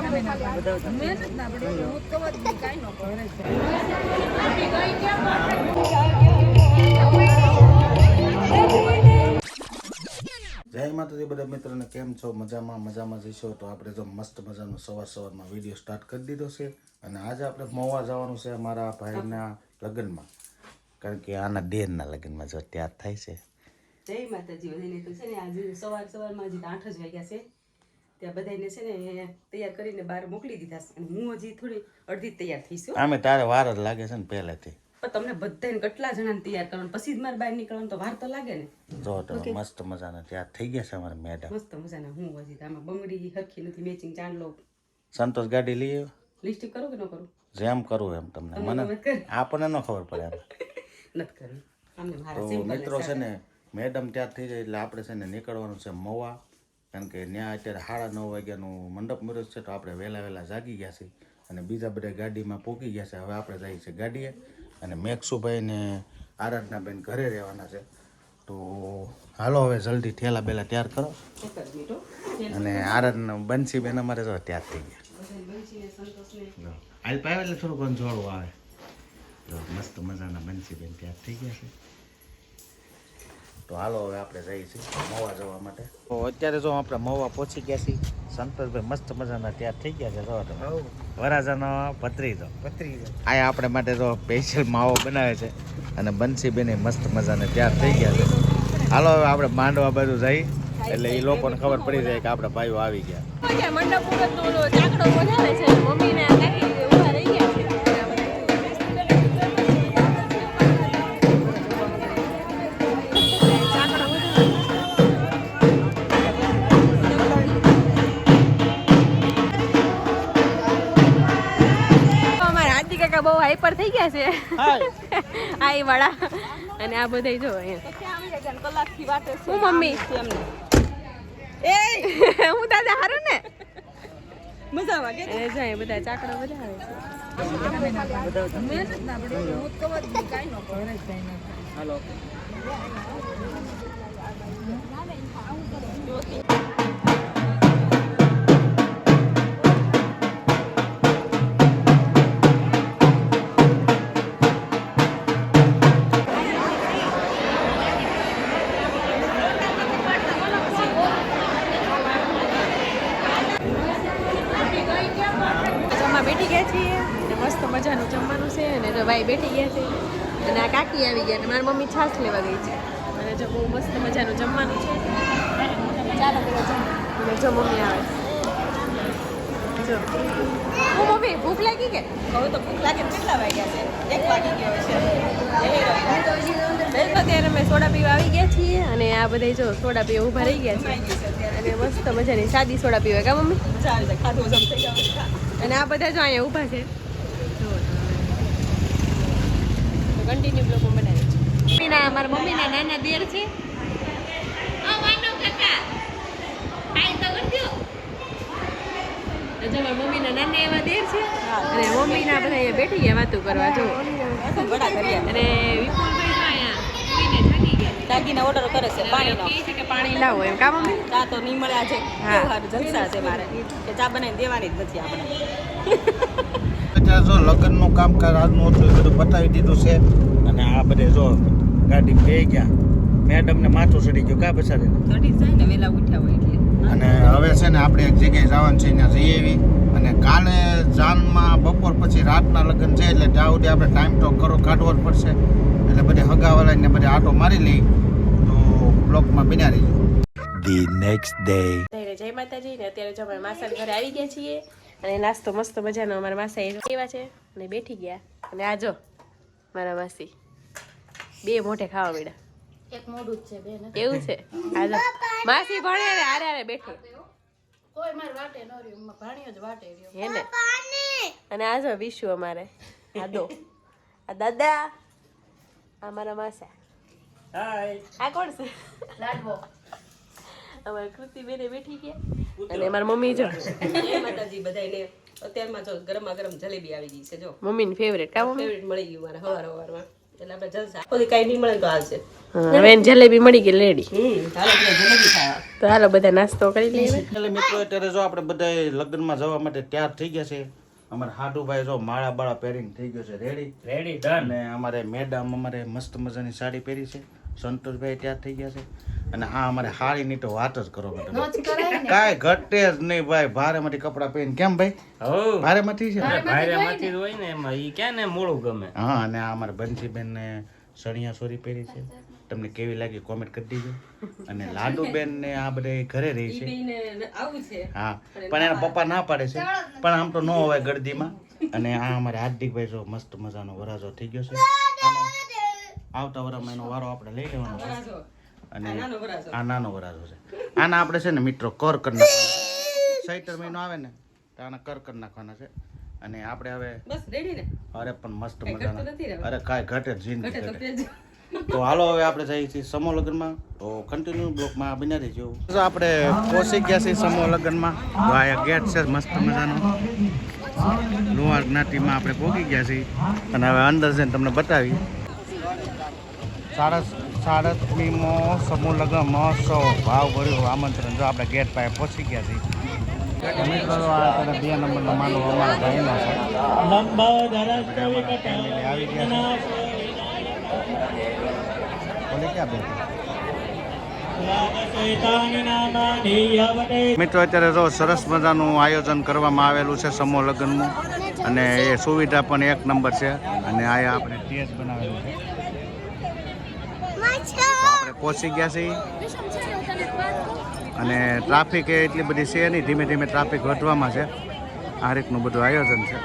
જય માતાજી બધા મિત્રોને કેમ છો? મજામાં જઈશો તો આપણે જો મસ્ત મજાનો સવારમાં વિડીયો સ્ટાર્ટ કરી દીધો છે. અને આજે આપણે મહુવા જવાનું છે મારા ભાઈના લગ્નમાં, કારણ કે આના દેરના લગ્નમાં જો તૈયાર થાય છે. જય માતાજી બધાને. તો છે ને આજે સવારમાં હજી 8 જ વાગ્યા છે. ત્યાં બધાને છે ને તૈયાર કરીને બહાર મોકલી દીધા છે અને હું હજી થોડી અડધી તૈયાર થઈ છું. આમે તારે વાર જ લાગે છે ને પહેલેથી. પણ તમને બધાને કેટલા જણાને તૈયાર કરવાનું, પછી જ મારે બહાર નીકળવાનું તો વાર તો લાગે ને. જો તો મસ્ત મજાના તૈયાર થઈ ગયા છે અમારા મેડમ. મસ્ત મજાના. હું હજી આમાં બંગડી હરખી નથી, મેચિંગ ચાંદલો. સંતોષ ગાડી લઈ આવ્યો? લિસ્ટિક કરું કે ન કરું? જેમ કરું એમ તમને. મને આપણને ન ખબર પડે નથી કરવું અમને. તો મિત્રો છે ને મેડમ તૈયાર થઈ જાય એટલે આપણે છે ને નીકળવાનું છે મહુવા, કારણ કે ત્યાં અત્યારે 9:30 વાગ્યાનું મંડપ મુહૂર્ત છે. તો આપણે વહેલા જાગી ગયા છીએ અને બીજા બધા ગાડીમાં પહોંચી ગયા છે. હવે આપણે જઈએ છીએ ગાડીએ અને મેક્ષુભાઈ ને આરાધનાબેન ઘરે રહેવાના છે. તો હાલો હવે જલ્દી ઠેલા બેલા તૈયાર કરો. અને આરાધના બંસીબેન અમારે તો તૈયાર થઈ ગયા. હાલ પાવે એટલે થોડુંક અંજવાળું આવે. તો મસ્ત મજાના બંસીબેન તૈયાર થઈ ગયા છે. તો હાલો હવે આપણે જઈએ છીએ મહુવા જવા માટે. તો અત્યારે જો આપણે મહુવા પહોંચી ગયા છીએ. સંતોષભાઈ મસ્ત મજાના તૈયાર થઈ ગયા છે. જો વરાજાનો ભત્રીજો આ આપણે માટે તો સ્પેશિયલ માવો બનાવે છે અને બંસીબેન મસ્ત મજાને તૈયાર થઈ ગયા છે. હાલો હવે આપણે માંડવા બાજુ જઈ એટલે એ લોકોને ખબર પડી જાય કે આપણા ભાઈઓ આવી ગયા. મંડપ મુહૂર્તનો ચાકડો બોલાવે છે. મમ્મીને કાકી ઉભા રહી ગયા છે. બહુ હાઈપર થઈ ગયા છે આઈ વાળા અને આ બધા જો હું મમ્મી હું દાદા હારું ને મજામાં કે જાય બધા ચાકડા બધા આવે છે. બેઠી ગયા છીએ અને મસ્ત મજાનું જમવાનું છે અને જો ભાઈ બેઠી ગયા છે અને આ કાકી આવી ગયા અને મારી મમ્મી છાશ લેવા ગઈ છે અને જો બહુ મસ્ત મજાનું જમવાનું છે. ચાલો અને જો મમ્મી આવે જો હું મમ્મી ભૂખ લાગી કે હવે તો ભૂખ લાગે. કેટલા વાગ્યા છે? 1 વાગી ગયો છે. અત્યારે અમે સોડા પીવા આવી ગયા છીએ અને આ બધા જો સોડા પીવા ઊભા રહી ગયા છે અને મસ્ત મજાની સાદી સોડા પીવા કા મમ્મી? ખાધું જમ થઈ જાવ. અને આ બધા જો અહીંયા ઊભા છે. કન્ટિન્યુ બ્લોગ બનાવે છે. મારા મમ્મીના નાના દેર છે. જો મારા મમ્મીના નાના એવા દેર છે અને મમ્મીના બધા અહીંયા બેઠી ગયા વાતો કરવા. જો અને વિપુલભાઈ જો અહીંયા થાકી ગયા. દાગીના ઓર્ડર કરે છે પાણીનો. કહે છે કે પાણી લાવો એમ કા મમ્મી? ચા તો નહીં મળે આજે. હા જલસા છે મારે કે ચા બનાવીને દેવાની જ નથી આપણે. અત્યારે જો લગ્નનું કામકાજ આજનું હતું બધું પતાવી દીધું છે અને આ બધે જો ગાડી બે ગયા. મેડમને માથું ચડી ગયું કા પછાડી ચડી જાય ને વેલા ઉઠ્યા હોય એટલે. અને હવે છે ને આપણે એક જગ્યાએ જવાનું છે, ત્યાં જઈ આવી. અને કાલે જાનમાં બપોર પછી રાતના લગ્ન છે એટલે ત્યાં સુધી આપણે ટાઈમ તો કાઢવો જ પડશે. એટલે બધે હગાવાળાને બધે આટો મારી લઈ તો બ્લોકમાં બિના રહી જાય. The next day. જય માતાજી. ને અત્યારે જો અમારા માસા ઘરે આવી ગયા છીએ અને નાસ્તો મસ્ત મજાનો અમારા માસા એવા છે અને બેઠી ગયા. અને આ જો મારા માસી બે મોઢે ખાવા મળ્યા. એક મોઢું જ છે બેન. એવું છે? આ જો માસી ભણે ને આરે બેઠી. કોઈ માર વાટે ન રહ્યો, ભાણિયો જ વાટે રહ્યો. હે ને? અને આ જો વિશુ અમારે આદો આ દાદા આ મારા માસા. હાય. આ કોણ છે? લાડવો. અમારી કૃતિ બેને બેઠી ગયા અને મારા મમ્મી જો માતાજી બધાને અત્યારમાં જો ગરમા ગરમ જલેબી આવી ગઈ છે. જો મમ્મીની ફેવરેટ કા મમ્મી? ફેવરેટ મળી ગયું મારે હવારમાં. એટલે આપણે જલસા આખો દી કાંઈ નહીં મળે ને તો હાલશે. હવે એને જલેબી મળી ગઈ રેડી. હાલો આપણે જલેબી ખાવા. તો હાલો બધા નાસ્તો કરી લઈએ. એટલે મિત્રો અત્યારે જો આપણે બધા લગ્નમાં જવા માટે તૈયાર થઈ ગયા છે. અમારે હાડુભાઈ જો માળા બાળા પહેરીને થઈ ગયો છે રેડી ડન. અને અમારે મેડમ અમારે મસ્ત મજાની સાડી પહેરી છે. સંતોષભાઈ તૈયાર થઈ ગયા છે. અને આ અમારે હાડીની તો વાત જ કરો કાંઈ ઘટે જ નહીં ભાઈ. ભારેમાંથી કપડાં પહેરીને કેમ ભાઈ ભારેમાંથી છે ભારેમાંથી હોય ને એમાં ઈ ક્યાં ને મોળું ગમે. હા. અને આ અમારે બંસીબેન ને સણિયા સોરી પહેરી છે. તમને કેવી લાગી કોમેન્ટ કરી દીજો. અને લાડુબેન ને આ બધા ઘરે રહી છે. આવું છે. હા પણ એના પપ્પા ના પાડે છે પણ આમ તો ન હોય ગળદીમાં. અને આ અમારે હાર્દિકભાઈ જો મસ્ત મજાનો વરાજો થઈ ગયો છે. આવતા વરામાં એનો વારો આપણે લઈ લેવાનો છે. અને આ નાનો વરાજો છે. આના આપણે છે ને મિત્રો કર કરી નાખવાના. ચૈત્ર મહિનો આવે ને તો આના કર કરી નાખવાના છે. અને આપણે હવે બસ રેડી ને. અરે પણ મસ્ત નથી મજાના. રહેવાનું. અરે કાંઈ ઘટે જ જિંદગી ઘટે તો ઘટે. કહેજો. તો હાલો હવે આપણે જઈએ છીએ સમૂહ લગ્નમાં. તો કન્ટિન્યુ બ્લોકમાં બન્યા રહીજો. તો આપણે પહોંચી ગયા છીએ સમૂહ લગ્નમાં. તો આ ગેટ છે મસ્ત મજાનો. લોહાર જ્ઞાતિમાં આપણે પહોંચી ગયા છીએ. અને હવે અંદર જઈને તમને બતાવી. 37મીમો સમૂહ લગ્ન મહોત્સવ ભાવ ભર્યું આમંત્રણ. જો આપણે ગેટ પાસે પહોંચી ગયા છીએ. મિત્રો આ તને 2 નંબરનો માનો અમારા ભાઈનો છે. ફેમિલી આવી ગયા છે. બોલે ક્યાં બેઠા? મિત્રો અત્યારે જો સરસ મજાનું આયોજન કરવામાં આવેલું છે સમૂહ લગ્નનું. અને એ સુવિધા પણ 1 નંબર છે. અને આ આપણે સ્ટેજ બનાવેલું છે. આપણે પહોંચી ગયા છીએ. અને ટ્રાફિક એટલી બધી છે નહીં. ધીમે ધીમે ટ્રાફિક વધવામાં છે. આ રીતનું બધું આયોજન છે.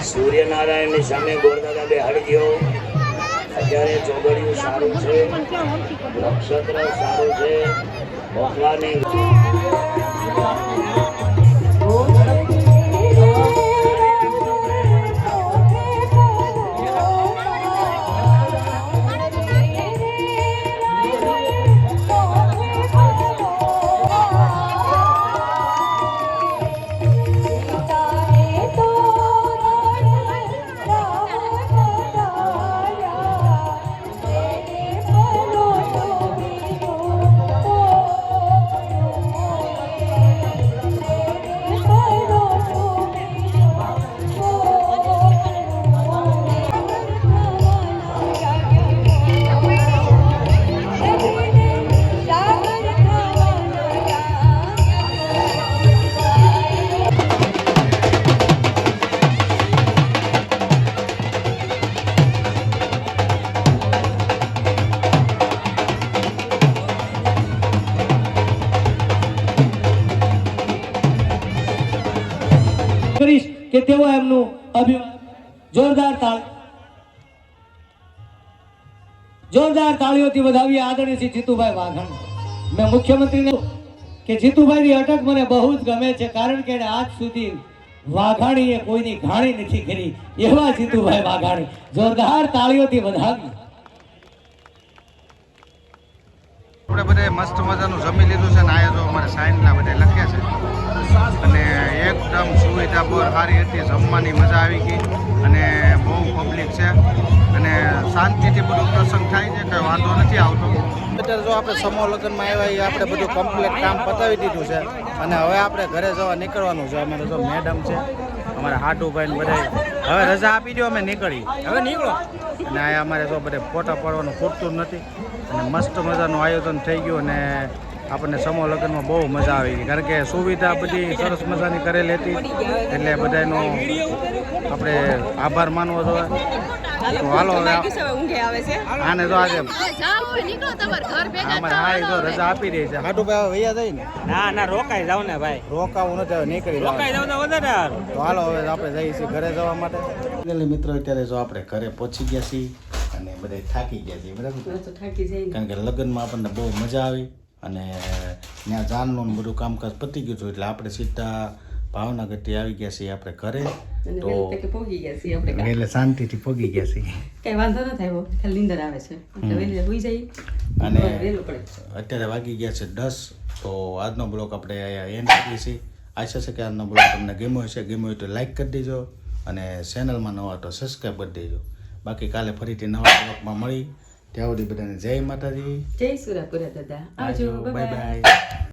સૂર્યનારાયણની સામે ગોરદાદા બેહાડી દો. અત્યારે ચોગડિયું સારું છે, નક્ષત્ર સારું છે. ભગવાનની કરીશ કે તેઓ એમનું જોરદાર તાળીઓથી વધાવીએ આદરણીય શ્રી જીતુભાઈ વાઘાણી. મેં મુખ્યમંત્રીને કે જીતુભાઈની અટક મને બહુ જ ગમે છે, કારણ કે આજ સુધી વાઘાણીએ કોઈની ઘાણી નથી કરી. એવા જીતુભાઈ વાઘાણી જોરદાર તાળીઓથી વધાવીએ. આપણે બધે મસ્ત મજાનું જમી લીધું છે. ને આયા જો અમારે સાઈનના બધે લખ્યા છે. અને એકદમ સુવિધા બહુ સારી હતી. જમવાની મજા આવી ગઈ. અને બહુ પબ્લિક છે. અને શાંતિથી બધું પ્રસંગ થાય છે. કંઈ વાંધો નથી આવતો. અત્યારે જો આપણે સમૂહ લગ્નમાં આવ્યા એ આપણે બધું કમ્પ્લીટ કામ પતાવી દીધું છે. અને હવે આપણે ઘરે જવા નીકળવાનું છે. અમારે જો મેડમ છે, અમારા હાડુભાઈ બધા હવે રજા આપી દો, અમે નીકળી. હવે નીકળો. અને આ અમારે જો બધે ફોટા પાડવાનું ખૂટતું નથી. અને મસ્ત મજાનું આયોજન થઈ ગયું. અને આપણને સમૂહ લગ્નમાં બહુ મજા આવી ગઈ, કારણ કે સુવિધા બધી સરસ મજાની કરેલી હતી. એટલે બધાનો આપણે આભાર માનવો જોઈએ. તો હાલો હવે આને તો આજે અમારે હા જો રજા આપી દે છે. હાડુભાઈ હવે વૈયા જાય ને? ના રોકાઈ જાવ ને ભાઈ. રોકાવું નથી, હવે નીકળી રોકાઈ જાવ તો વધારે સારું. તો હાલો હવે આપણે જઈએ છીએ ઘરે જવા માટે. મિત્રો અત્યારે જો આપણે ઘરે પહોંચી ગયા છીએ. અને બધા થાકી ગયા છીએ બરાબર, તો થાકી જાય ને. કારણ કે લગ્નમાં આપણને બહુ મજા આવી. અને ત્યાં જાનનું ને બધું કામકાજ પતી ગયું હતું એટલે આપણે સીધા ભાવનગરથી આવી ગયા છીએ આપણે ઘરે. અને તો વહેલી તકે પહોંચી ગયા છીએ આપણે કાંઈ. એટલે શાંતિથી પગી ગયા છીએ. કાંઈ વાંધો ન થાય ખાલી નીંદર આવે છે એટલે વહેલી હોઈ જઈએ અને વહેલું પડે. અત્યારે વાગી ગયા છે 10. તો આજનો બ્લોગ આપણે અહીંયા એન્ડ કરીએ છીએ. આશા છે કે આજનો બ્લોગ તમને ગમ્યો હશે. ગમ્યો હોય તો લાઈક કરી દેજો અને ચેનલમાં નવા તો સબસ્ક્રાઈબ કરી દેજો. બાકી કાલે ફરીથી નવા બ્લોગમાં મળી. ત્યાં સુધી બધાને જય માતાજી. જય સુરાપુરા દાદા આવજો. Bye bye bye.